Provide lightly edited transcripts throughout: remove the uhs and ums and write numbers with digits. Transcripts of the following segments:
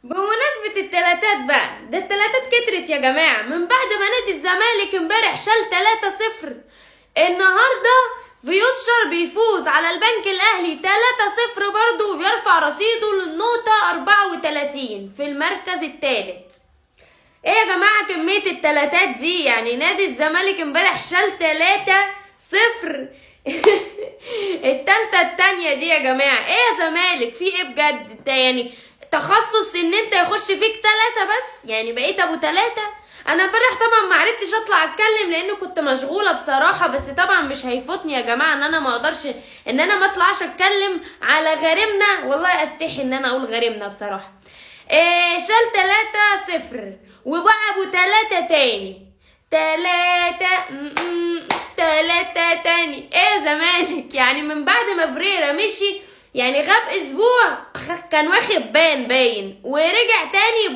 بمناسبة التلاتات بقى، ده التلاتات كترت يا جماعة من بعد ما نادي الزمالك امبارح شال 3-0. النهاردة فيوتشر بيفوز على البنك الأهلي 3-0 برضه، وبيرفع رصيده للنقطة 34 في المركز الثالث. ايه يا جماعة كمية التلاتات دي؟ يعني نادي الزمالك امبارح شال 3-0 التالتة التانية دي يا جماعة. ايه يا زمالك في ايه بجد؟ انت يعني تخصص ان انت يخش فيك 3 بس؟ يعني بقيت ابو 3؟ انا امبارح طبعا ما عرفتش اطلع اتكلم لان كنت مشغولة بصراحة، بس طبعا مش هيفوتني يا جماعة ان انا ما اقدرش ان انا ما اطلعش اتكلم على غريمنا. والله استحي ان انا اقول غريمنا بصراحة. شال 3-0 وبقى ابو 3 تاني. 3 تاني. ايه زمالك يعني من بعد ما فريرة مشي، يعني غاب اسبوع كان واخد باين ورجع تاني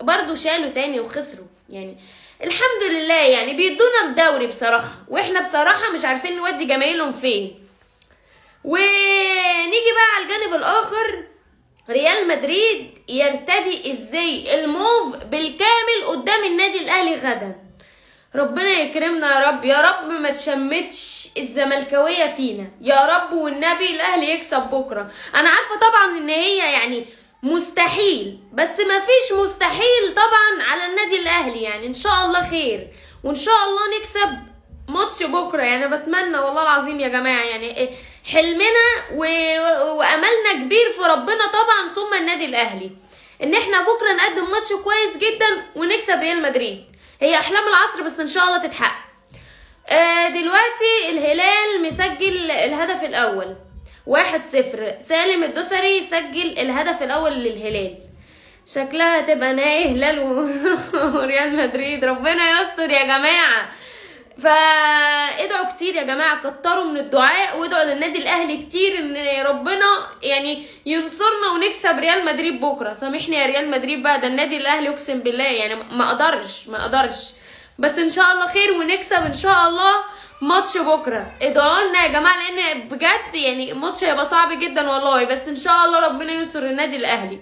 برضو شالوا تاني وخسروا. يعني الحمد لله يعني بيدونا الدوري بصراحة، واحنا بصراحة مش عارفين نودي جماهيرهم فين. ونيجي بقى على الجانب الاخر، ريال مدريد يرتدي ازاي الموف بالكامل قدام النادي الاهلي غدا. ربنا يكرمنا يا رب، يا رب ما تشمتش الزملكاويه فينا يا رب، والنبي الاهلي يكسب بكره. انا عارفه طبعا ان هي يعني مستحيل، بس ما فيش مستحيل طبعا على النادي الاهلي. يعني ان شاء الله خير وان شاء الله نكسب ماتش بكره. يعني بتمنى والله العظيم يا جماعه، يعني حلمنا واملنا كبير في ربنا طبعا ثم النادي الاهلي ان احنا بكره نقدم ماتش كويس جدا ونكسب ريال مدريد. هي احلام العصر بس ان شاء الله تتحقق. دلوقتي الهلال مسجل الهدف الاول 1-0. سالم الدوسري سجل الهدف الاول للهلال. شكلها تبقى نهائي هلال وريال مدريد، ربنا يستر يا جماعه. فادعوا كتير يا جماعه، كتروا من الدعاء وادعوا للنادي الاهلي كتير ان ربنا يعني ينصرنا ونكسب ريال مدريد بكره. سامحني يا ريال مدريد بقى، ده النادي الاهلي اقسم بالله يعني ما اقدرش بس ان شاء الله خير ونكسب ان شاء الله ماتش بكره. ادعوا لنا يا جماعه لان بجد يعني الماتش هيبقى صعب جدا والله، بس ان شاء الله ربنا ينصر النادي الاهلي.